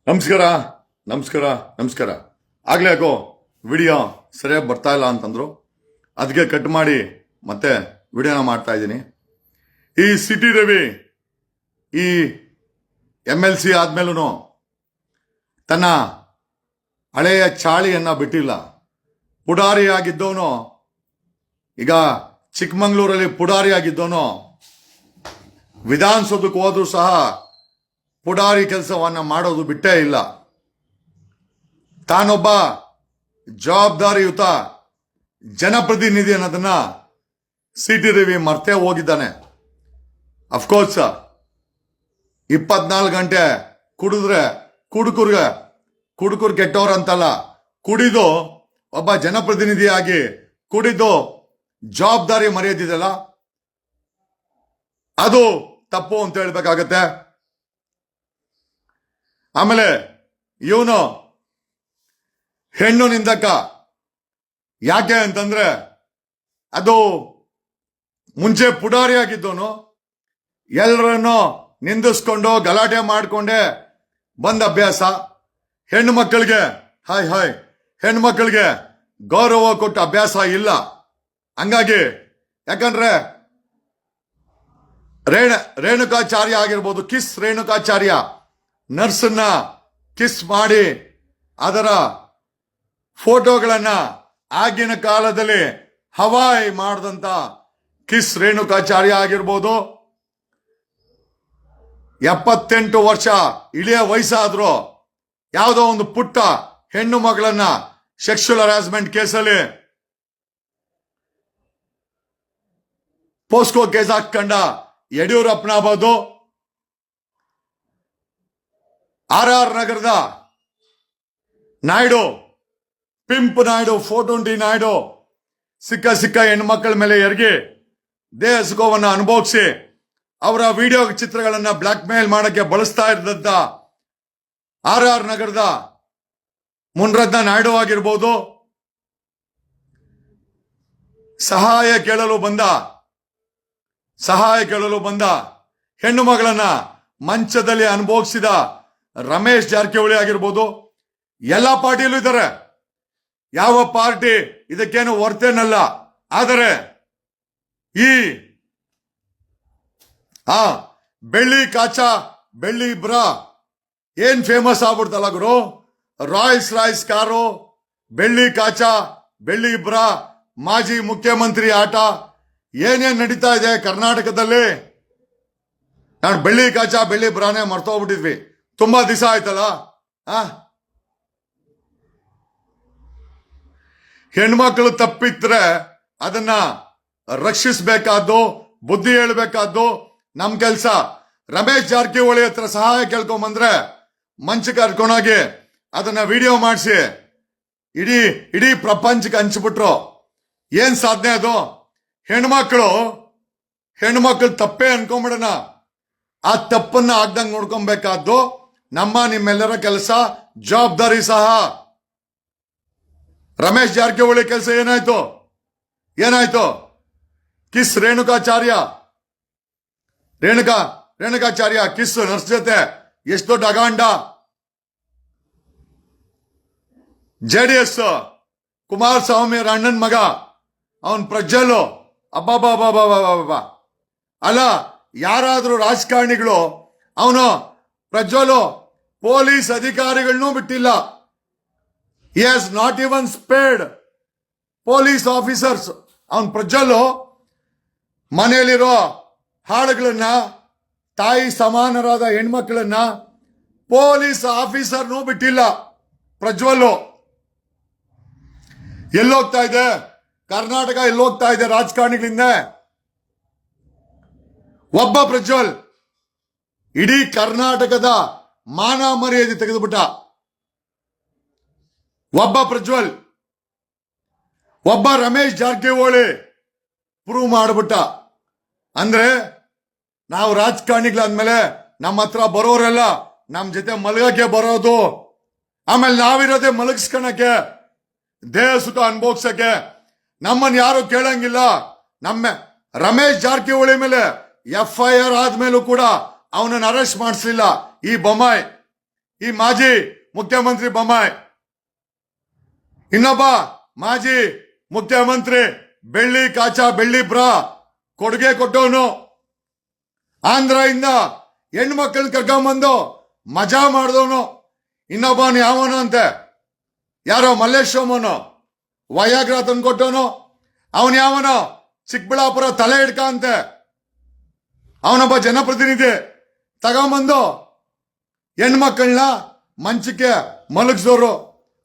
ನಮಸ್ಕಾರ ನಮಸ್ಕಾರ ನಮಸ್ಕಾರ. ಆಗ್ಲೇ ಯಾಕೋ ವಿಡಿಯೋ ಸರಿಯಾಗಿ ಬರ್ತಾ ಇಲ್ಲ ಅಂತಂದ್ರು, ಅದಕ್ಕೆ ಕಟ್ ಮಾಡಿ ಮತ್ತೆ ವಿಡಿಯೋನ ಮಾಡ್ತಾ ಇದ್ದೀನಿ. ಈ ಸಿಟಿ ರವಿ ಈ MLC ಆದ್ಮೇಲೂ ತನ್ನ ಹಳೆಯ ಚಾಳಿಯನ್ನ ಬಿಟ್ಟಿಲ್ಲ. ಪುಡಾರಿಯಾಗಿದ್ದವನು ಈಗ ಚಿಕ್ಕಮಂಗ್ಳೂರಲ್ಲಿ ಪುಡಾರಿಯಾಗಿದ್ದವನು ವಿಧಾನಸೌಧಕ್ಕೆ ಹೋದ್ರೂ ಸಹ ಪುಡಾರಿ ಕೆಲಸವನ್ನ ಮಾಡೋದು ಬಿಟ್ಟೇ ಇಲ್ಲ. ತಾನೊಬ್ಬ ಜವಾಬ್ದಾರಿಯುತ ಜನಪ್ರತಿನಿಧಿ ಅನ್ನೋದನ್ನ ಸಿಟಿ ರವಿ ಮರ್ತೇ ಹೋಗಿದ್ದಾನೆ. ಅಫ್ಕೋರ್ಸ್ 24 ಗಂಟೆ ಕುಡಿದ್ರೆ ಕುಡುಕರು ಕೆಟ್ಟವ್ರಂತಲ್ಲ, ಕುಡಿದು ಒಬ್ಬ ಜನಪ್ರತಿನಿಧಿಯಾಗಿ ಕುಡಿದು ಜವಾಬ್ದಾರಿ ಮರೆಯೋದಿದೆಯಲ್ಲ, ಅದು ತಪ್ಪು ಅಂತ ಹೇಳ್ಬೇಕಾಗತ್ತೆ. ಆಮೇಲೆ ಇವನು ಹೆಣ್ಣು ನಿಂದಕ. ಯಾಕೆ ಅಂತಂದ್ರೆ ಅದು ಮುಂಚೆ ಪುಡಾರಿಯಾಗಿದ್ದವನು ಎಲ್ಲರನ್ನು ನಿಂದಿಸ್ಕೊಂಡು ಗಲಾಟೆ ಮಾಡಿಕೊಂಡೆ ಬಂದ ಅಭ್ಯಾಸ. ಹೆಣ್ಣು ಮಕ್ಕಳಿಗೆ ಹಾಯ್ ಹೆಣ್ಣು ಮಕ್ಕಳಿಗೆ ಗೌರವ ಕೊಟ್ಟ ಅಭ್ಯಾಸ ಇಲ್ಲ. ಹಂಗಾಗಿ ಯಾಕಂದ್ರೆ ರೇಣುಕಾಚಾರ್ಯ ಆಗಿರ್ಬೋದು, ಕಿಸ್ ರೇಣುಕಾಚಾರ್ಯ ನರ್ಸನ್ನ ಕಿಸ್ ಮಾಡಿ ಅದರ ಫೋಟೋಗಳನ್ನ ಆಗಿನ ಕಾಲದಲ್ಲಿ ಹವಾಯ್ ಮಾಡಿದಂತ ಕಿಸ್ ರೇಣುಕಾಚಾರ್ಯ ಆಗಿರ್ಬೋದು. 78 ವರ್ಷ ಇಳಿಯ ವಯಸ್ಸಾದ್ರು ಯಾವುದೋ ಒಂದು ಪುಟ್ಟ ಹೆಣ್ಣು ಮಗಳನ್ನ ಸೆಕ್ಷುವಲ್ ಹರಾಸ್ಮೆಂಟ್ ಕೇಸಲ್ಲಿ ಪೋಸ್ಕೋ ಕೇಸ್ ಹಾಕೊಂಡ ಯಡಿಯೂರಪ್ಪನಾಗಬಹುದು, RR ನಗರದ ನಾಯ್ಡು, ಪಿಂಪ್ ನಾಯ್ಡು, 420 ನಾಯ್ಡು ಸಿಕ್ಕ ಹೆಣ್ಮಕ್ಳ ಮೇಲೆ ಎರಗಿ ದೇಹ ಸುಖವನ್ನು ಅನುಭವಿಸಿ ಅವರ ವಿಡಿಯೋ ಚಿತ್ರಗಳನ್ನ ಬ್ಲಾಕ್ ಮೇಲ್ ಮಾಡಕ್ಕೆ ಬಳಸ್ತಾ ಇದ್ದಂತ RR ನಗರದ ಮುನ್ರತ್ನ ನಾಯ್ಡು ಆಗಿರ್ಬೋದು, ಸಹಾಯ ಕೇಳಲು ಬಂದ ಹೆಣ್ಣು ಮಗಳನ್ನ ಮಂಚದಲ್ಲಿ ಅನುಭವಿಸಿದ ರಮೇಶ್ ಜಾರಕಿಹೊಳಿ ಆಗಿರ್ಬೋದು. ಎಲ್ಲ ಪಾರ್ಟಿಯಲ್ಲೂ ಇದ್ದಾರೆ. ಯಾವ ಪಾರ್ಟಿ ಇದಕ್ಕೇನು ವರ್ತೇನಲ್ಲ. ಆದರೆ ಈ ಬೆಳ್ಳಿ ಕಾಚಾ ಬೆಳ್ಳಿ ಬ್ರಾ ಏನ್ ಫೇಮಸ್ ಆಗ್ಬಿಡ್ತಲ್ಲ ಗುರು. ರಾಯ್ಸ್ ಕಾರು, ಬೆಳ್ಳಿ ಕಾಚಾ ಬೆಳ್ಳಿ ಬ್ರಾ, ಮಾಜಿ ಮುಖ್ಯಮಂತ್ರಿ ಆಟ, ಏನೇನ್ ನಡೀತಾ ಇದೆ ಕರ್ನಾಟಕದಲ್ಲಿ. ನಾನು ಬೆಳ್ಳಿ ಕಾಚಾ ಬೆಳ್ಳಿ ಬ್ರಾನೇ ಮರ್ತೋಗ್ಬಿಟ್ಟಿದ್ವಿ, ತುಂಬಾ ದಿವಸ ಆಯ್ತಲ್ಲ. ಹೆಣ್ಮಕ್ಳು ತಪ್ಪಿದ್ರೆ ಅದನ್ನ ರಕ್ಷಿಸಬೇಕಾದ್ದು, ಬುದ್ಧಿ ಹೇಳ್ಬೇಕಾದ್ದು ನಮ್ ಕೆಲ್ಸ. ರಮೇಶ್ ಜಾರಕಿಹೊಳಿ ಹತ್ರ ಸಹಾಯ ಕೇಳ್ಕೊಂಬಂದ್ರೆ ಮಂಚಕ್ಕೆ ಕರ್ಕೊಂಡೋಗಿ ಅದನ್ನ ವಿಡಿಯೋ ಮಾಡಿಸಿ ಇಡೀ ಪ್ರಪಂಚಕ್ಕೆ ಹಂಚ್ಬಿಟ್ರು. ಏನ್ ಸಾಧನೆ ಅದು. ಹೆಣ್ಮಕ್ಳು ತಪ್ಪೇ ಅನ್ಕೊಂಬಿಡೋಣ, ಆ ತಪ್ಪನ್ನ ಆಗ್ದಂಗ್ ನೋಡ್ಕೊಬೇಕಾದ್ದು ನಿಮ್ಮೆಲ್ಲರ ಕೆಲಸ, ಜವಾಬ್ದಾರಿ ಸಹ. ರಮೇಶ್ ಜಾರಕಿಹೊಳಿ ಕೆಲಸ ಏನಾಯ್ತು? ಕಿಸ್ ರೇಣುಕಾಚಾರ್ಯ ಕಿಸ್ ನರ್ಸ್ ಜೊತೆ ಎಷ್ಟು ದೊಡ್ಡ ಅಗಾಂಡ. JDS ಕುಮಾರಸ್ವಾಮಿ ಅವರ ಅಣ್ಣನ್ ಮಗ, ಅವನ್ ಪ್ರಜ್ವಲ್. ಅಬ್ಬಾ ಅಲ್ಲ, ಯಾರಾದ್ರೂ ರಾಜಕಾರಣಿಗಳು ಅವನು ಪ್ರಜ್ವಲ್ ಪೊಲೀಸ್ ಅಧಿಕಾರಿಗಳನ್ನೂ ಬಿಟ್ಟಿಲ್ಲ. He has not even spared police officers. ಅವನ್ ಪ್ರಜ್ವಲ್ ಮನೆಯಲ್ಲಿರೋ ಹಾಡುಗಳನ್ನ, ತಾಯಿ ಸಮಾನರಾದ ಹೆಣ್ಮಕ್ಳನ್ನ ಪೊಲೀಸ್ ಆಫೀಸರ್ನೂ ಬಿಟ್ಟಿಲ್ಲ. ಪ್ರಜ್ವಲ್ ಎಲ್ಲೋಗ್ತಾ ಇದೆ ಕರ್ನಾಟಕ, ಎಲ್ಲೋಗ್ತಾ ಇದೆ ರಾಜಕಾರಣಿಗಳಿಂದ. ಒಬ್ಬ ಪ್ರಜ್ವಲ್ ಇಡೀ ಕರ್ನಾಟಕದ ಮಾನ ಮರ್ಯಾದೆ ತೆಗೆದುಬಿಟ್ಟ. ಒಬ್ಬ ರಮೇಶ್ ಜಾರಕಿಹೊಳಿ ಪ್ರೂವ್ ಮಾಡಿಬಿಟ್ಟ. ಅಂದ್ರೆ ನಾವು ರಾಜಕಾರಣಿಗಳಾದ್ಮೇಲೆ ನಮ್ಮ ಹತ್ರ ಬರೋರೆಲ್ಲ ನಮ್ ಜೊತೆ ಮಲಗಕ್ಕೆ ಬರೋದು, ಆಮೇಲೆ ನಾವಿರೋದೇ ಮಲಗಿಸ್ಕೊಳಕ್ಕೆ, ದೇಹ ಸುಖ ಅನುಭವಿಸಕ್ಕೆ. ನಮ್ಮನ್ನ ಯಾರು ಕೇಳಂಗಿಲ್ಲ. ರಮೇಶ್ ಜಾರಕಿಹೊಳಿ ಮೇಲೆ FIR ಆದ್ಮೇಲೂ ಕೂಡ ಅವನನ್ನು ಅರೆಸ್ಟ್ ಮಾಡಿಸಲಿಲ್ಲ ಈ ಬೊಮ್ಮಾಯಿ. ಈ ಮಾಜಿ ಮುಖ್ಯಮಂತ್ರಿ ಬೊಮ್ಮಾಯಿ. ಇನ್ನೊಬ್ಬ ಮಾಜಿ ಮುಖ್ಯಮಂತ್ರಿ ಬೆಳ್ಳಿ ಕಾಚಾ ಬೆಳ್ಳಿ ಬ್ರಾ ಕೊಡುಗೆ ಕೊಟ್ಟವನು. ಆಂಧ್ರ ಇಂದ ಹೆಣ್ಮಕ್ಳನ್ನ ಕರ್ಕೊಂಬಂದು ಮಜಾ ಮಾಡಿದವನು. ಇನ್ನೊಬ್ಬನು ಯಾವನು ಅಂತೆ, ಯಾರೋ ಮಲ್ಲೇಶ್ವರಮನು ವಯಾಗ್ರ ತಂದು ಕೊಟ್ಟವನು. ಅವನು ಯಾವನೋ ಚಿಕ್ಕಬಳ್ಳಾಪುರ ತಲೆ ಹಿಡ್ಕ ಅಂತೆ, ಅವನೊಬ್ಬ ಜನಪ್ರತಿನಿಧಿ ತಗೊಂಬಂದು ಹೆಣ್ಮಕ್ಳನ್ನ ಮಂಚಕ್ಕೆ ಮಲಗಿಸೋರು.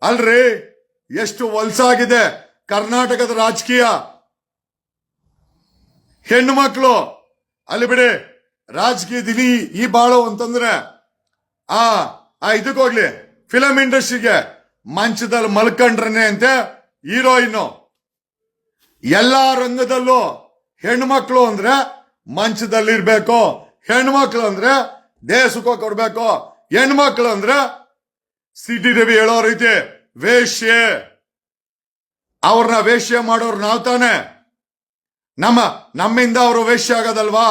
ಅಲ್ರಿ, ಎಷ್ಟು ವಲಸಾಗಿದೆ ಕರ್ನಾಟಕದ ರಾಜಕೀಯ. ಹೆಣ್ಣು ಮಕ್ಕಳು ಅಲ್ಲಿ ಬಿಡಿ, ರಾಜಕೀಯದಲ್ಲಿ ಈ ಬಾಳು ಅಂತಂದ್ರೆ ಇದಕ್ಕೆ ಹೋಗ್ಲಿ, ಫಿಲಂ ಇಂಡಸ್ಟ್ರಿಗೆ ಮಂಚದಲ್ಲಿ ಮಲ್ಕೊಂಡ್ರನೆ ಅಂತೆ ಹೀರೋಯಿನ್. ಎಲ್ಲಾ ರಂಗದಲ್ಲೂ ಹೆಣ್ಮಕ್ಳು ಅಂದ್ರೆ ಮಂಚದಲ್ಲಿರ್ಬೇಕು, ಹೆಣ್ಮಕ್ಳು ಅಂದ್ರೆ ದೇಶಕ್ಕೋ ಕೊಡ್ಬೇಕು, ಹೆಣ್ಮಕ್ಳು ಅಂದ್ರೆ ಸಿಟಿ ರವಿ ಹೇಳೋ ರೀತಿ ವೇಶ್ಯೆ. ಅವ್ರನ್ನ ವೇಶ್ಯೆ ಮಾಡೋರು ನಾವ್ ತಾನೆ, ನಮ್ಮಿಂದ ಅವರು ವೇಶ್ಯೆ ಆಗೋದಲ್ವಾ?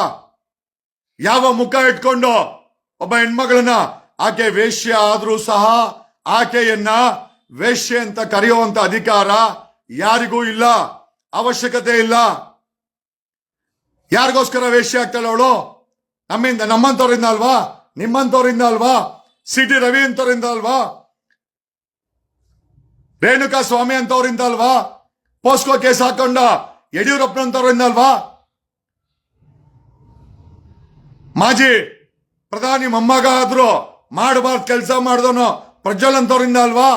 ಯಾವ ಮುಖ ಇಟ್ಕೊಂಡು ಒಬ್ಬ ಹೆಣ್ಮಗಳನ್ನ ಆಕೆ ವೇಶ್ಯೆ ಆದ್ರೂ ಸಹ ಆಕೆಯನ್ನ ವೇಶ್ಯೆ ಅಂತ ಕರೆಯುವಂತ ಅಧಿಕಾರ ಯಾರಿಗೂ ಇಲ್ಲ, ಅವಶ್ಯಕತೆ ಇಲ್ಲ. ಯಾರಿಗೋಸ್ಕರ ವೇಶ್ಯೆ ಆಗ್ತಾಳೆ ಅವಳು? ನಮ್ಮಂತವರಿಂದ ಅಲ್ವಾ? ನಿಮ್ಮಂತವರಿಂದ ಅಲ್ವಾ? ಸಿಟಿ ರವಿ ಅಂತವರಿಂದ ಅಲ್ವಾ? ರೇಣುಕಾ ಸ್ವಾಮಿ ಅಂತವರಿಂದ ಅಲ್ವಾ? ಪೋಸ್ಕೋ ಕೇಸ್ ಹಾಕೊಂಡ ಯಡಿಯೂರಪ್ಪನಂತವರಿಂದ ಅಲ್ವಾ? ಮಾಜಿ ಪ್ರಧಾನಿ ಮೊಮ್ಮಗ ಆದ್ರೂ ಮಾಡಬಾರ್ದು ಕೆಲಸ ಮಾಡಿದವನು ಪ್ರಜ್ವಲ್ ಅಂತವರಿಂದ ಅಲ್ವಾ?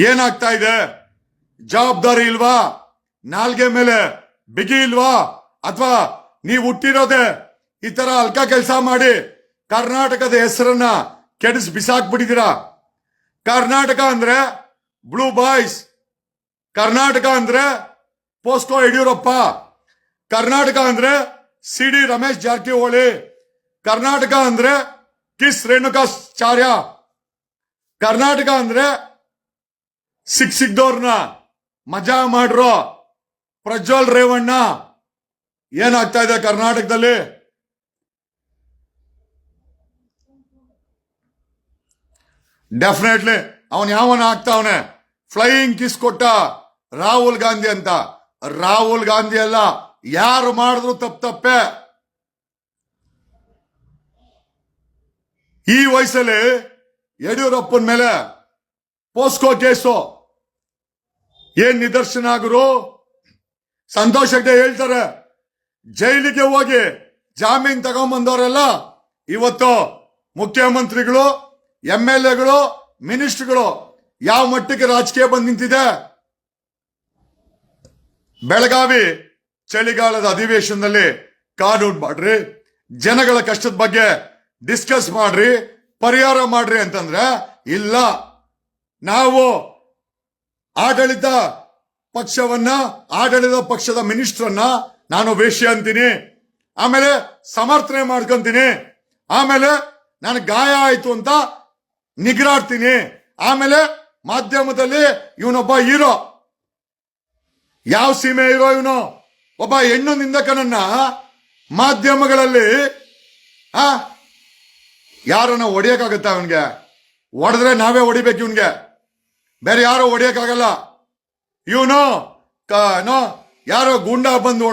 ಏನಾಗ್ತಾ ಇದೆ? ಜವಾಬ್ದಾರಿ ಇಲ್ವಾ? ನಾಲ್ಗೆ ಮೇಲೆ ಬಿಗಿ ಇಲ್ವಾ? ಅಥವಾ ನೀವು ಹುಟ್ಟಿರೋದೆ ಈ ತರ ಅಲ್ಕ ಕೆಲಸ ಮಾಡಿ ಕರ್ನಾಟಕದ ಹೆಸರನ್ನ ಕೆಡಿಸಿ ಬಿಸಾಕ್ಬಿಟ್ಟಿದ್ದೀರಾ? ಕರ್ನಾಟಕ ಅಂದ್ರೆ ಬ್ಲೂ ಬಾಯ್ಸ್, ಕರ್ನಾಟಕ ಅಂದ್ರೆ ಪೋಸ್ಕೋ ಯಡಿಯೂರಪ್ಪ, ಕರ್ನಾಟಕ ಅಂದ್ರೆ ಸಿಡಿ ರಮೇಶ್ ಜಾರಕಿಹೊಳಿ, ಕರ್ನಾಟಕ ಅಂದ್ರೆ ಕಿಸ್ ರೇಣುಕಾಚಾರ್ಯ, ಕರ್ನಾಟಕ ಅಂದ್ರೆ ಸಿಕ್ದವ್ರನ್ನ ಮಜಾ ಮಾಡ್ರೋ ಪ್ರಜ್ವಲ್ ರೇವಣ್ಣ. ಏನಾಗ್ತಾ ಇದೆ ಕರ್ನಾಟಕದಲ್ಲಿ? ಡೆಫಿನೆಟ್ಲಿ ಅವನ್ ಯಾವನ ಆಗ್ತಾವನೆ. ಫ್ಲೈಯಿಂಗ್ ಕಿಸ್ ಕೊಟ್ಟ ರಾಹುಲ್ ಗಾಂಧಿ ಅಂತ. ರಾಹುಲ್ ಗಾಂಧಿ ಅಲ್ಲ, ಯಾರು ಮಾಡಿದ್ರು ತಪ್ಪೆ. ಈ ವಯಸ್ಸಲ್ಲಿ ಯಡಿಯೂರಪ್ಪನ ಮೇಲೆ ಪೋಸ್ಕೋ ಕೇಸು ಏನ್ ನಿದರ್ಶನ ಆಗುರು? ಸಂತೋಷ್ ಹೆಗ್ಡೆ ಹೇಳ್ತಾರೆ, ಜೈಲಿಗೆ ಹೋಗಿ ಜಾಮೀನ್ ತಗೊಂಡ್ಬಂದವರೆಲ್ಲ ಇವತ್ತು ಮುಖ್ಯಮಂತ್ರಿಗಳು, MLAಗಳು, ಮಿನಿಸ್ಟರ್ಗಳು ಯಾವ ಮಟ್ಟಕ್ಕೆ ರಾಜಕೀಯ ಬಂದ್ ನಿಂತಿದೆ. ಬೆಳಗಾವಿ ಚಳಿಗಾಲದ ಅಧಿವೇಶನದಲ್ಲಿ ಕಾನೂನು ಮಾಡ್ರಿ, ಜನಗಳ ಕಷ್ಟದ ಬಗ್ಗೆ ಡಿಸ್ಕಸ್ ಮಾಡ್ರಿ, ಪರಿಹಾರ ಮಾಡ್ರಿ ಅಂತಂದ್ರೆ ಇಲ್ಲ. ನಾವು ಆಡಳಿತ ಪಕ್ಷದ ಮಿನಿಸ್ಟರ್ನ ನಾನು ವೇಶ್ಯ ಅಂತೀನಿ, ಆಮೇಲೆ ಸಮರ್ಥನೆ ಮಾಡ್ಕೊಂತೀನಿ, ಆಮೇಲೆ ನನಗೆ ಗಾಯ ಆಯ್ತು ಅಂತ ನಿಗ್ರಾಡ್ತೀನಿ, ಆಮೇಲೆ ಮಾಧ್ಯಮದಲ್ಲಿ ಇವನೊಬ್ಬ ಹೀರೋ. ಯಾವ ಸೀಮೆ ಹೀರೋ ಇವನು? ಒಬ್ಬ ಹೆಣ್ಣು ನಿಂದಕನನ್ನ ಮಾಧ್ಯಮಗಳಲ್ಲಿ ಯಾರನ್ನ ಹೊಡಿಯಕ್ಕಾಗತ್ತ? ಅವನ್ಗೆ ಹೊಡೆದ್ರೆ ನಾವೇ ಹೊಡಿಬೇಕು, ಇವನ್ಗೆ ಬೇರೆ ಯಾರೋ ಹೊಡಿಯಕ್ಕಾಗಲ್ಲ. ಇವನು ಯಾರೋ ಗೂಂಡ ಬಂದು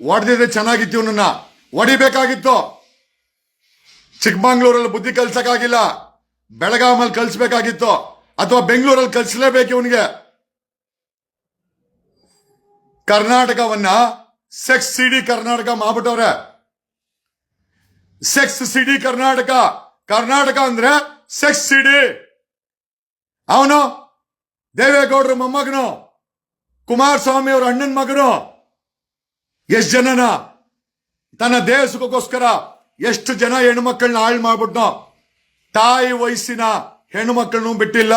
ಹೊಡೆದಿದ್ರೆ ಚೆನ್ನಾಗಿತ್ತು, ಇವನನ್ನ ಹೊಡಿಬೇಕಾಗಿತ್ತು. ಚಿಕ್ಕಮಂಗ್ಳೂರಲ್ಲಿ ಬುದ್ಧಿ ಕಲ್ಸಕ್ಕಾಗಿಲ್ಲ, ಬೆಳಗಾಮಲ್ಲಿ ಕಲ್ಸ್ಬೇಕಾಗಿತ್ತು, ಅಥವಾ ಬೆಂಗಳೂರಲ್ಲಿ ಕಲ್ಸಲೇಬೇಕು ಇವನಿಗೆ. ಕರ್ನಾಟಕವನ್ನ ಸೆಕ್ಸ್ ಸಿಡಿ ಕರ್ನಾಟಕ ಮಾಡ್ಬಿಟ್ಟವ್ರೆ. ಸೆಕ್ಸ್ ಸಿಡಿ ಕರ್ನಾಟಕ. ಕರ್ನಾಟಕ ಅಂದ್ರೆ ಸೆಕ್ಸ್ ಸಿಡಿ. ಅವನು ದೇವೇಗೌಡರ ಮೊಮ್ಮಗನು, ಕುಮಾರಸ್ವಾಮಿ ಅವರ ಅಣ್ಣನ ಮಗನು. ಎಷ್ಟು ಜನನ ತನ್ನ ದೇಶಕ್ಕೋಸ್ಕರ ಎಷ್ಟು ಜನ ಹೆಣ್ಮಕ್ಳನ್ನ ಹಾಳು ಮಾಡ್ಬಿಟ್ನೋ. ತಾಯಿ ವಯಸ್ಸಿನ ಹೆಣ್ಮಕ್ಳನ್ನು ಬಿಟ್ಟಿಲ್ಲ,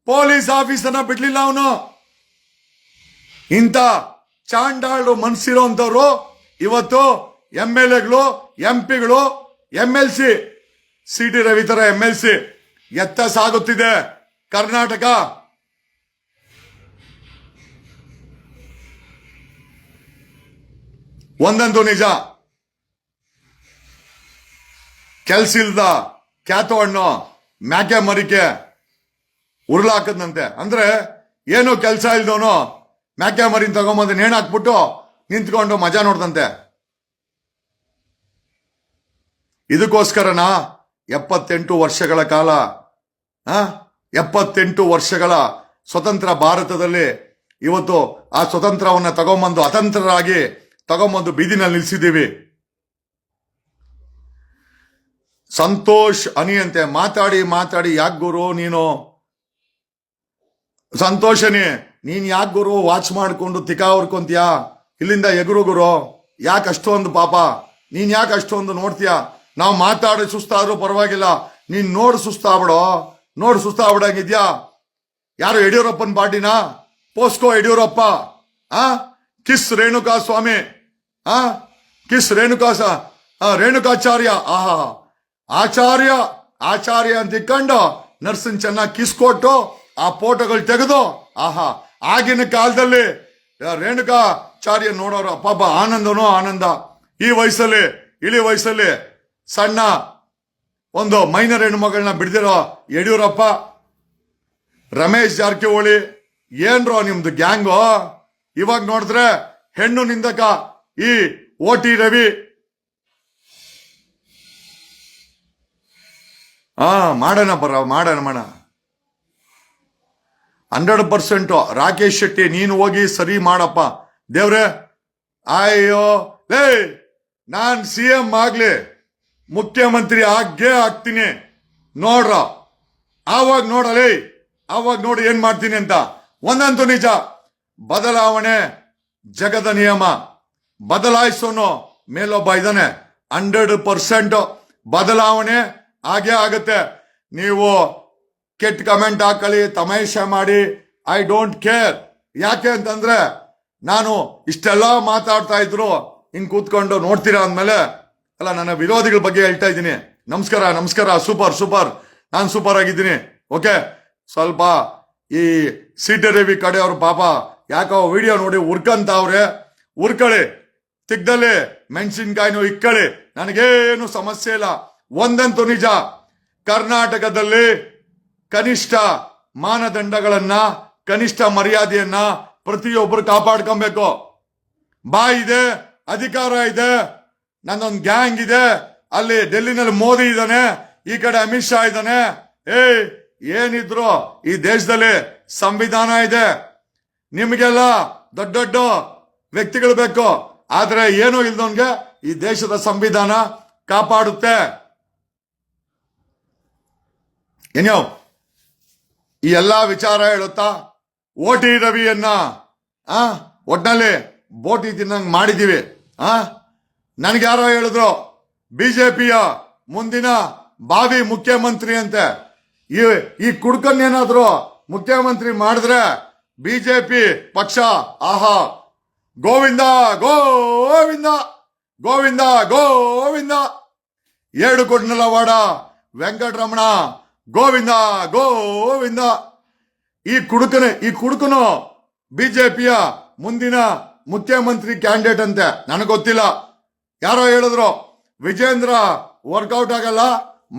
ಪೊಲೀಸ್ ಆಫೀಸರ್ನ ಬಿಡ್ಲಿಲ್ಲ ಅವನು. ಇಂಥ ಚಾಂಡಾಳು ಮನ್ಸಿರೋ ಅಂತವ್ರು ಇವತ್ತು MLAಗಳು, MP ಗಳು, MLC, ಸಿಟಿ ರವಿ ತರ MLC ಎತ್ತ ಸಾಗುತ್ತಿದೆ ಕರ್ನಾಟಕ. ಒಂದಂತೂ ನಿಜ, ಕೆಲ್ಸಿಲ್ದ ಕ್ಯಾತು ಹಣ್ಣು ಮ್ಯಾಕೆ ಮರಿಕೆ ಉರುಳಾಕದಂತೆ. ಅಂದ್ರೆ ಏನು ಕೆಲಸ ಇಲ್ದವನು ಮ್ಯಾಕೆ ಮರಿನ್ ತಗೊಂಬಂದು ನೇಣಾಕ್ಬಿಟ್ಟು ನಿಂತ್ಕೊಂಡು ಮಜಾ ನೋಡ್ದಂತೆ. ಇದಕ್ಕೋಸ್ಕರನ 78 ವರ್ಷಗಳ ಕಾಲ 78 ವರ್ಷಗಳ ಸ್ವತಂತ್ರ ಭಾರತದಲ್ಲಿ ಇವತ್ತು ಆ ಸ್ವತಂತ್ರವನ್ನ ತಗೊಂಬಂದು ಅತಂತ್ರರಾಗಿ ತಗೊಂಬಂದು ಬೀದಿನಲ್ಲಿ ನಿಲ್ಸಿದ್ದೀವಿ. ಸಂತೋಷ್ ಅನಿಯಂತೆ ಮಾತಾಡಿ ಮಾತಾಡಿ ಯಾಕೆ ಗುರು ನೀನು ಸಂತೋಷನೇ ನೀನ್ ಯಾಕೆ ಗುರು ವಾಚ್ ಮಾಡ್ಕೊಂಡು ತಿಕಾ ಹೊರ್ಕೊಂತೀಯ? ಇಲ್ಲಿಂದ ಎಗುರು ಗುರು. ಯಾಕೆ ಅಷ್ಟೊಂದು ಪಾಪ ನೀನ್ ಯಾಕೆ ಅಷ್ಟೊಂದು ನೋಡ್ತೀಯ? ನಾವು ಮಾತಾಡಿ ಸುಸ್ತಾದ್ರೂ ಪರವಾಗಿಲ್ಲ, ನೀನ್ ನೋಡ್ ಸುಸ್ತಾಗ್ಬಿಡಂಗಿದ್ಯಾ? ಯಾರು ಯಡಿಯೂರಪ್ಪನ ಪಾರ್ಟಿನ? ಪೋಸ್ಕೋ ಯಡಿಯೂರಪ್ಪ, ಕಿಸ್ ರೇಣುಕಾ ಸ್ವಾಮಿ, ಕಿಸ್ ರೇಣುಕಾಚಾರ್ಯ. ಆಚಾರ್ಯ ಅಂತ ಇಕ್ಕೊಂಡು ನರ್ಸನ್ ಚೆನ್ನಾಗಿ ಕಿಸ್ ಕೊಟ್ಟು ಆ ಫೋಟೋಗಳು ತೆಗೆದು ಆಗಿನ ಕಾಲದಲ್ಲಿ ರೇಣುಕಾಚಾರ್ಯ ನೋಡೋರು ಪಾಪ ಆನಂದನೋ ಆನಂದ. ಈ ವಯಸ್ಸಲ್ಲಿ ಇಳಿ ವಯಸ್ಸಲ್ಲಿ ಸಣ್ಣ ಒಂದು ಮೈನರ್ ಹೆಣ್ಮಗಳನ್ನ ಬಿಡ್ದಿರೋ ಯಡಿಯೂರಪ್ಪ, ರಮೇಶ್ ಜಾರಕಿಹೊಳಿ, ಏನ್ರೋ ನಿಮ್ದು ಗ್ಯಾಂಗು? ಇವಾಗ ನೋಡಿದ್ರೆ ಹೆಣ್ಣು ನಿಂದಕ ಈ OT ರವಿ. ಮಾಡೋಣ 100%. ರಾಕೇಶ್ ಶೆಟ್ಟಿ ನೀನು ಹೋಗಿ ಸರಿ ಮಾಡಪ್ಪ ದೇವ್ರೆ. ಅಯ್ಯೋ ಲೇ, ನಾನ್ CM ಆಗ್ಲಿ ಮುಖ್ಯಮಂತ್ರಿ ಆಗ್ತೀನಿ ನೋಡ್ರ. ಆವಾಗ ನೋಡಲೇ, ಆವಾಗ ನೋಡಿ ಏನ್ ಮಾಡ್ತೀನಿ ಅಂತ. ಒಂದಂತೂ ನಿಜ, ಬದಲಾವಣೆ ಜಗದ ನಿಯಮ. ಬದಲಾಯಿಸೋನು ಮೇಲೊಬ್ಬ ಇದ್ದಾನೆ. 100% ಬದಲಾವಣೆ ಆಗೇ ಆಗತ್ತೆ. ನೀವು ಕೆಟ್ಟ ಕಮೆಂಟ್ ಹಾಕಲಿ, ತಮಾಷೆ ಮಾಡಿ, ಐ ಡೋಂಟ್ ಕೇರ್. ಯಾಕೆ ಅಂತಂದ್ರೆ ನಾನು ಇಷ್ಟೆಲ್ಲ ಮಾತಾಡ್ತಾ ಇದ್ರು ಹಿಂಗ್ ಕೂತ್ಕೊಂಡು ನೋಡ್ತೀರಾ ಅಂದ್ಮೇಲೆ ಅಲ್ಲ, ನನ್ನ ವಿರೋಧಿಗಳ ಬಗ್ಗೆ ಹೇಳ್ತಾ ಇದ್ದೀನಿ. ನಮಸ್ಕಾರ. ಸೂಪರ್, ನಾನು ಸೂಪರ್ ಆಗಿದ್ದೀನಿ. ಓಕೆ, ಸ್ವಲ್ಪ ಈ CT ರವಿ ಕಡೆಯವ್ರು ಪಾಪ ಯಾಕೋ ವಿಡಿಯೋ ನೋಡಿ ಉರ್ಕಂತಾವ್ರೆ. ಉರ್ಕಳಿ, ತಿಗ್ದಲ್ಲಿ ಮೆಣಸಿನ್ಕಾಯಿನೂ ಇಕ್ಕಳಿ, ನನಗೇನು ಸಮಸ್ಯೆ ಇಲ್ಲ. ಒಂದಂತೂ ನಿಜ, ಕರ್ನಾಟಕದಲ್ಲಿ ಕನಿಷ್ಠ ಮಾನದಂಡಗಳನ್ನ, ಕನಿಷ್ಠ ಮರ್ಯಾದೆಯನ್ನ ಪ್ರತಿಯೊಬ್ಬರು ಕಾಪಾಡ್ಕೊಬೇಕು. ಇದೆ, ಅಧಿಕಾರ ಇದೆ, ನನ್ನೊಂದು ಗ್ಯಾಂಗ್ ಇದೆ. ಅಲ್ಲಿ ಡೆಲ್ಲಿನಲ್ಲಿ ಮೋದಿ ಇದ್ದಾನೆ, ಈ ಕಡೆ ಅಮಿತ್ ಶಾ ಇದ್ದಾನೆ. ಏನಿದ್ರು ಈ ದೇಶದಲ್ಲಿ ಸಂವಿಧಾನ ಇದೆ. ನಿಮಗೆಲ್ಲ ದೊಡ್ಡ ದೊಡ್ಡ ವ್ಯಕ್ತಿಗಳು ಬೇಕು, ಆದ್ರೆ ಏನೂ ಇಲ್ದವನ್ಗೆ ಈ ದೇಶದ ಸಂವಿಧಾನ ಕಾಪಾಡುತ್ತೆ. ಏನೋ ಈ ಎಲ್ಲಾ ವಿಚಾರ ಹೇಳುತ್ತಾ OT ರವಿಯನ್ನ ಒಟ್ನಲ್ಲಿ ಬೋಟಿ ತಿನ್ನಂಗ್ ಮಾಡಿದೀವಿ. ನನ್ಗೆ ಯಾರೋ ಹೇಳಿದ್ರು ಬಿಜೆಪಿಯ ಮುಂದಿನ ಭಾವಿ ಮುಖ್ಯಮಂತ್ರಿ ಅಂತೆ. ಈ ಕುಡ್ಕನ್ನೇನಾದ್ರು ಮುಖ್ಯಮಂತ್ರಿ ಮಾಡಿದ್ರೆ ಬಿಜೆಪಿ ಪಕ್ಷ ಗೋವಿಂದ ಗೋವಿಂದ ಗೋವಿಂದ ಗೋವಿಂದ. ಏಡುಕೊಂಡಲವಾಡ ವೆಂಕಟರಮಣ ಗೋವಿಂದ ಗೋವಿಂದ. ಈ ಕುಡುಕನು ಬಿಜೆಪಿಯ ಮುಂದಿನ ಮುಖ್ಯಮಂತ್ರಿ ಕ್ಯಾಂಡಿಡೇಟ್ ಅಂತೆ. ನನಗೆ ಗೊತ್ತಿಲ್ಲ, ಯಾರೋ ಹೇಳಿದ್ರು ವಿಜೇಂದ್ರ ವರ್ಕೌಟ್ ಆಗಲ್ಲ,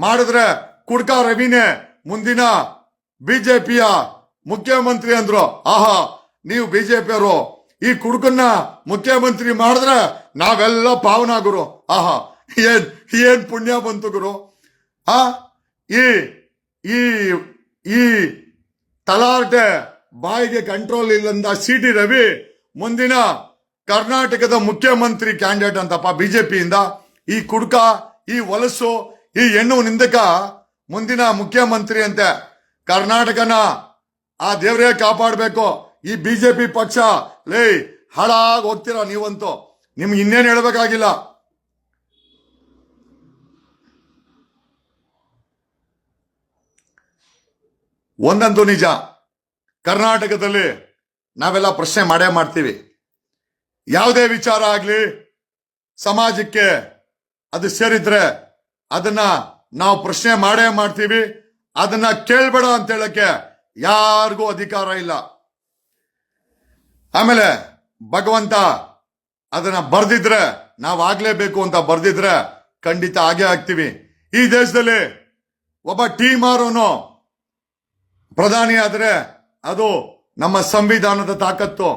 ಮಾಡಿದ್ರೆ ಕುಡ್ಕ ರವಿನೇ ಮುಂದಿನ ಬಿಜೆಪಿಯ ಮುಖ್ಯಮಂತ್ರಿ ಅಂದ್ರು. ನೀವು ಬಿಜೆಪಿಯವರು ಈ ಕುಡುಕನ್ನ ಮುಖ್ಯಮಂತ್ರಿ ಮಾಡಿದ್ರೆ ನಾವೆಲ್ಲ ಪಾವನ ಗುರು. ಏನ್ ಪುಣ್ಯ ಬಂತು ಗುರು. ಈ ತಲಾಟೆ ಬಾಯಿಗೆ ಕಂಟ್ರೋಲ್ ಇಲ್ಲಂದ CT ರವಿ ಮುಂದಿನ ಕರ್ನಾಟಕದ ಮುಖ್ಯಮಂತ್ರಿ ಕ್ಯಾಂಡಿಡೇಟ್ ಅಂತಪ್ಪ ಬಿಜೆಪಿಯಿಂದ. ಈ ಕುಡ್ಕ, ಈ ವಲಸು, ಈ ಹೆಣ್ಣು ನಿಂದಕ ಮುಂದಿನ ಮುಖ್ಯಮಂತ್ರಿ ಅಂತೆ. ಕರ್ನಾಟಕನ ಆ ದೇವರೇ ಕಾಪಾಡಬೇಕು. ಈ ಬಿಜೆಪಿ ಪಕ್ಷ ಲೇ ಹಾಳಾಗಿ ಹೋಗ್ತೀರಾ ನೀವಂತೂ. ನಿಮ್ಗೆ ಇನ್ನೇನು ಹೇಳ್ಬೇಕಾಗಿಲ್ಲ. ಒಂದಂತೂ ನಿಜ, ಕರ್ನಾಟಕದಲ್ಲಿ ನಾವೆಲ್ಲ ಪ್ರಶ್ನೆ ಮಾಡೇ ಮಾಡ್ತೀವಿ. ಯಾವುದೇ ವಿಚಾರ ಆಗ್ಲಿ ಸಮಾಜಕ್ಕೆ ಅದು ಸೇರಿದ್ರೆ ಅದನ್ನ ನಾವು ಪ್ರಶ್ನೆ ಮಾಡೇ ಮಾಡ್ತೀವಿ. ಅದನ್ನ ಕೇಳ್ಬೇಡ ಅಂತ ಹೇಳಕ್ಕೆ ಯಾರಿಗೂ ಅಧಿಕಾರ ಇಲ್ಲ. ಆಮೇಲೆ ಭಗವಂತ ಅದನ್ನ ಬರ್ದಿದ್ರೆ, ನಾವು ಆಗ್ಲೇಬೇಕು ಅಂತ ಬರ್ದಿದ್ರೆ ಖಂಡಿತ ಆಗೇ ಆಗ್ತೀವಿ. ಈ ದೇಶದಲ್ಲಿ ಒಬ್ಬ ಟಿ ಮಾರೋನು ಪ್ರಧಾನಿ ಆದ್ರೆ ಅದು ನಮ್ಮ ಸಂವಿಧಾನದ ತಾಕತ್ತು.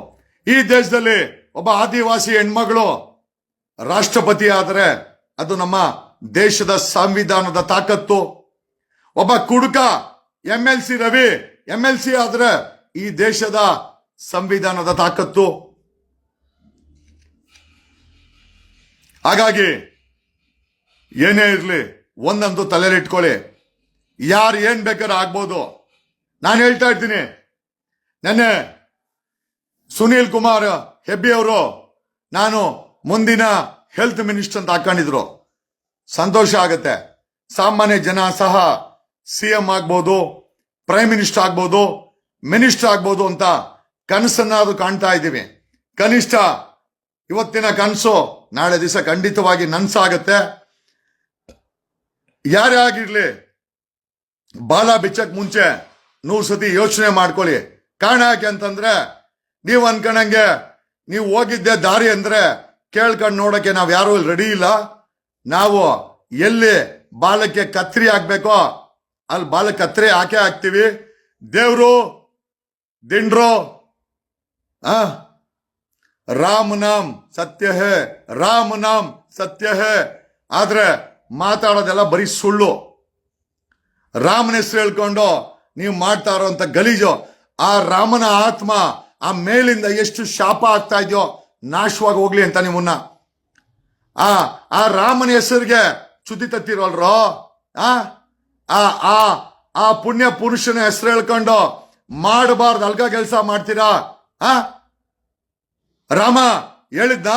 ಈ ದೇಶದಲ್ಲಿ ಒಬ್ಬ ಆದಿವಾಸಿ ಹೆಣ್ಮಗಳು ರಾಷ್ಟ್ರಪತಿ ಆದರೆ ಅದು ನಮ್ಮ ದೇಶದ ಸಂವಿಧಾನದ ತಾಕತ್ತು. ಒಬ್ಬ ಕುಡುಕ MLC ರವಿ MLC ಆದ್ರೆ ಈ ದೇಶದ ಸಂವಿಧಾನದ ತಾಕತ್ತು. ಹಾಗಾಗಿ ಏನೇ ಇರಲಿ ಒಂದಂತೂ ತಲೆಲಿಟ್ಕೊಳ್ಳಿ, ಯಾರು ಏನ್ ಬೇಕಾದ್ರೂ ಆಗ್ಬೋದು. ನಾನು ಹೇಳ್ತಾ ಇರ್ತೀನಿ, ನೆನ್ನೆ ಸುನೀಲ್ ಕುಮಾರ್ ಹೆಬ್ಬಿ ಅವರು ನಾನು ಮುಂದಿನ ಹೆಲ್ತ್ ಮಿನಿಸ್ಟರ್ ಅಂತ ಹಾಕೊಂಡಿದ್ರು. ಸಂತೋಷ ಆಗತ್ತೆ. ಸಾಮಾನ್ಯ ಜನ ಸಹ CM ಆಗ್ಬೋದು, ಪ್ರೈಮ್ ಮಿನಿಸ್ಟರ್ ಆಗ್ಬೋದು, ಮಿನಿಸ್ಟರ್ ಆಗ್ಬೋದು ಅಂತ ಕನಸನ್ನಾದ್ರೂ ಕಾಣ್ತಾ ಇದ್ದೀವಿ. ಕನಿಷ್ಠ ಇವತ್ತಿನ ಕನಸು ನಾಳೆ ದಿವಸ ಖಂಡಿತವಾಗಿ ನನ್ಸಾಗತ್ತೆ. ಯಾರೇ ಆಗಿರ್ಲಿ ಬಾಲ ಬಿಚ್ಚಕ್ ಮುಂಚೆ 100 ಸತಿ ಯೋಚನೆ ಮಾಡ್ಕೊಳ್ಳಿ. ಕಾರಣ ಯಾಕೆ ಅಂತಂದ್ರೆ, ನೀವು ಅನ್ಕೊಂಡಂಗೆ ನೀವು ಹೋಗಿದ್ದೆ ದಾರಿ ಅಂದ್ರೆ ಕೇಳ್ಕೊಂಡು ನೋಡಕ್ಕೆ ನಾವ್ ಯಾರು ರೆಡಿ ಇಲ್ಲ. ನಾವು ಎಲ್ಲಿ ಬಾಲಕ್ಕೆ ಕತ್ರಿ ಹಾಕ್ಬೇಕೋ ಅಲ್ಲಿ ಬಾಲಕ್ಕೆ ಕತ್ರಿ ಹಾಕೇ ಹಾಕ್ತಿವಿ. ದೇವ್ರು ದಿಂಡ್ರು ರಾಮ್ ನಾಮ್ ಸತ್ಯ ಹೇ, ರಾಮ್ ನಾಮ್ ಸತ್ಯ ಹೇ. ಆದ್ರೆ ಮಾತಾಡೋದೆಲ್ಲ ಬರೀ ಸುಳ್ಳು. ರಾಮನ ಹೆಸರು ಹೇಳ್ಕೊಂಡು ನೀವು ಮಾಡ್ತಾ ಇರೋಂಥ ಗಲೀಜು. ಆ ರಾಮನ ಆತ್ಮ ಆ ಮೇಲಿಂದ ಎಷ್ಟು ಶಾಪ ಆಗ್ತಾ ಇದೆಯೋ ನಾಶವಾಗಿ ಹೋಗ್ಲಿ ಅಂತ ನಿಮ್ಮನ್ನ ಆ ರಾಮನ ಹೆಸರಿಗೆ ಚ್ಯುತಿ ತತ್ತಿರೋಲ್ರೋ. ಆ ಪುಣ್ಯ ಪುರುಷನ ಹೆಸರು ಹೇಳ್ಕೊಂಡು ಮಾಡಬಾರ್ದು ಅಲ್ಗ ಕೆಲಸ ಮಾಡ್ತೀರಾ. ರಾಮ ಹೇಳಿದ್ನ,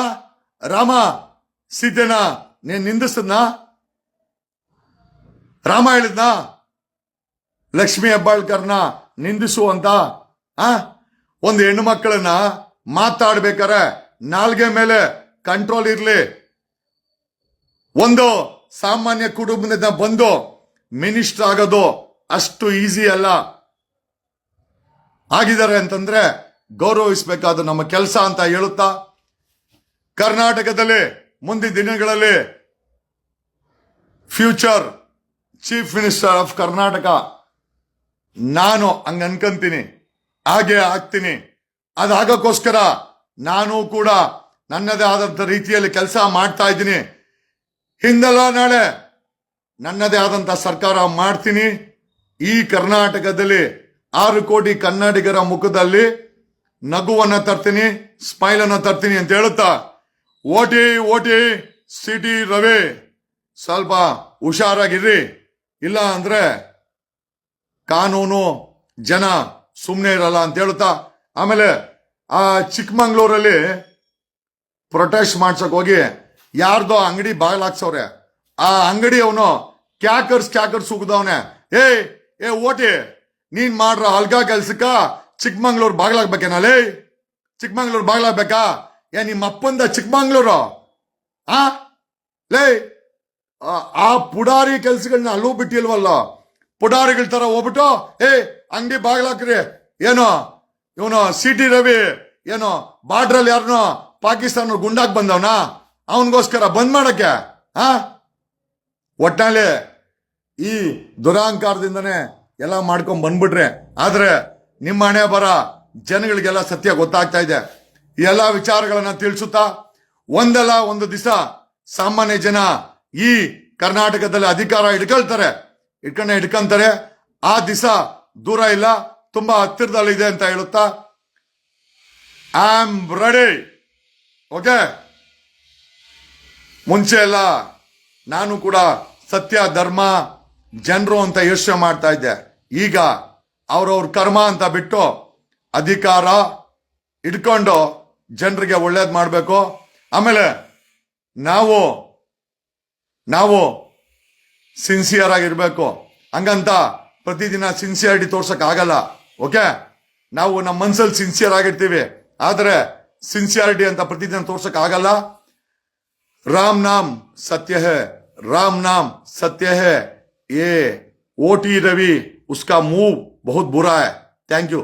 ರಾಮ ಸೀತೆನ ನೀನ್ ನಿಂದಿಸದ್ನ, ರಾಮ ಹೇಳಿದ್ನ ಲಕ್ಷ್ಮೀ ಹೆಬ್ಬಾಳ್ಕರ್ನ ನಿಂದಿಸುವಂತ. ಒಂದು ಹೆಣ್ಣು ಮಕ್ಕಳನ್ನ ಮಾತಾಡ್ಬೇಕಾರೆ ನಾಲ್ಗೆ ಮೇಲೆ ಕಂಟ್ರೋಲ್ ಇರ್ಲಿ. ಒಂದು ಸಾಮಾನ್ಯ ಕುಟುಂಬದಿಂದ ಬಂದು ಮಿನಿಸ್ಟರ್ ಆಗೋದು ಅಷ್ಟು ಈಸಿ ಅಲ್ಲ. ಆಗಿದ್ದಾರೆ ಅಂತಂದ್ರೆ ಗೌರವಿಸಬೇಕಾದ ನಮ್ಮ ಕೆಲಸ ಅಂತ ಹೇಳುತ್ತಾ, ಕರ್ನಾಟಕದಲ್ಲಿ ಮುಂದಿನ ದಿನಗಳಲ್ಲಿ future chief minister of Karnataka ನಾನು ಹಂಗ ಅನ್ಕಂತೀನಿ, ಹಾಗೆ ಆಗ್ತೀನಿ. ಅದಾಗಕ್ಕೋಸ್ಕರ ನಾನು ಕೂಡ ನನ್ನದೇ ಆದಂತ ರೀತಿಯಲ್ಲಿ ಕೆಲಸ ಮಾಡ್ತಾ ಇದ್ದೀನಿ. ಹಿಂದೆಲ್ಲ ನಾಳೆ ನನ್ನದೇ ಆದಂತ ಸರ್ಕಾರ ಮಾಡ್ತೀನಿ. ಈ ಕರ್ನಾಟಕದಲ್ಲಿ 6 ಕೋಟಿ ಕನ್ನಡಿಗರ ಮುಖದಲ್ಲಿ ನಗುವನ್ನ ತರ್ತೀನಿ, ಸ್ಮೈಲ್ ಅನ್ನ ತರ್ತೀನಿ ಅಂತ ಹೇಳುತ್ತಾ, ಓಟಿ ಓಟಿ ಸಿಟಿ ರವಿ ಸ್ವಲ್ಪ ಹುಷಾರಾಗಿರ್ರಿ, ಇಲ್ಲ ಅಂದ್ರೆ ಕಾನೂನು ಜನ ಸುಮ್ಮನೆ ಇರಲ್ಲ ಅಂತ ಹೇಳುತ್ತಾ, ಆಮೇಲೆ ಆ ಚಿಕ್ಕಮಂಗ್ಳೂರಲ್ಲಿ ಪ್ರೊಟೆಸ್ಟ್ ಮಾಡ್ಸಕ್ ಹೋಗಿ ಯಾರ್ದೋ ಅಂಗಡಿ ಬಾಗ್ಲಾಕ್ಸವ್ರೆ. ಆ ಅಂಗಡಿ ಅವನು ಕ್ಯಾಕರ್ಸ್ ಉಗ್ದವನೆ. ಏ ಓಟಿ, ನೀನ್ ಮಾಡ್ರ ಹಲ್ಗಾ ಕೆಲ್ಸಕ್ಕ ಚಿಕ್ಕಮಂಗ್ಳೂರ್ ಬಾಗ್ಲಾಗ್ಬೇಕೇನಲ್ಲಿ? ಚಿಕ್ಕಮಂಗ್ಳೂರ್ ಬಾಗ್ಲಾಗ್ಬೇಕಾ? ನಿಮ್ಮ ಅಪ್ಪಂದ ಚಿಕ್ಕಮಂಗ್ಳೂರು? ಲೇ ಆ ಪುಡಾರಿ ಕೆಲ್ಸಗಳನ್ನ ಅಲ್ಲೂ ಬಿಟ್ಟಿಲ್ವಲ್ಲ. ಪುಡಾರಿಗಳ ತರ ಹೋಗ್ಬಿಟ್ಟು ಅಂಗಡಿ ಬಾಗ್ಲಾಕ್ರಿ. ಏನೋ ಇವನು ಸಿಟಿ ರವಿ ಏನೋ ಬಾರ್ಡ್ರಲ್ಲಿ ಯಾರನೋ ಪಾಕಿಸ್ತಾನ ಗುಂಡಾಕ್ ಬಂದವನ, ಅವನಿಗೋಸ್ಕರ ಬಂದ್ ಮಾಡಕ್ಕೆ. ಒಟ್ನಲ್ಲಿ ಈ ದುರಹಂಕಾರದಿಂದನೇ ಎಲ್ಲ ಮಾಡ್ಕೊಂಡ್ ಬಂದ್ಬಿಟ್ರೆ. ಆದ್ರೆ ನಿಮ್ಮ ಹಣೆ ಬರ ಜನಗಳಿಗೆಲ್ಲ ಸತ್ಯ ಗೊತ್ತಾಗ್ತಾ ಇದೆ. ಈ ಎಲ್ಲ ವಿಚಾರಗಳನ್ನ ತಿಳಿಸುತ್ತಾ ಒಂದಲ್ಲ ಒಂದು ದಿವಸ ಸಾಮಾನ್ಯ ಜನ ಈ ಕರ್ನಾಟಕದಲ್ಲಿ ಅಧಿಕಾರ ಹಿಡ್ಕೊಂತಾರೆ. ಆ ದಿವಸ ದೂರ ಇಲ್ಲ, ತುಂಬಾ ಹತ್ತಿರದಲ್ಲಿದೆ ಅಂತ ಹೇಳುತ್ತಾ ಐ ಆಮ್ ರೆಡಿ. ಓಕೆ, ಮುಂಚೆ ಎಲ್ಲ ನಾನು ಕೂಡ ಸತ್ಯ ಧರ್ಮ ಜನರು ಅಂತ ಯೋಚನೆ ಮಾಡ್ತಾ ಇದ್ದೆ. ಈಗ ಅವ್ರವ್ರ ಕರ್ಮ ಅಂತ ಬಿಟ್ಟು ಅಧಿಕಾರ ಇಟ್ಕೊಂಡು ಜನರಿಗೆ ಒಳ್ಳೇದ್ ಮಾಡಬೇಕು. ಆಮೇಲೆ ನಾವು ಸಿನ್ಸಿಯರ್ ಆಗಿರ್ಬೇಕು. ಹಂಗಂತ ಪ್ರತಿದಿನ ಸಿನ್ಸಿಯಾರಿಟಿ ತೋರ್ಸಕ್ ಆಗಲ್ಲ. ಓಕೆ, ನಾವು ನಮ್ಮ ಮನ್ಸಲ್ಲಿ ಸಿನ್ಸಿಯರ್ ಆಗಿರ್ತೀವಿ, ಆದ್ರೆ ಸಿನ್ಸಿಯಾರಿಟಿ ಅಂತ ಪ್ರತಿದಿನ ತೋರ್ಸಕ್ ಆಗಲ್ಲ. राम नाम सत्य है, राम नाम सत्य है. ये ओटी रवि उसका मुंह बहुत बुरा है. Thank you.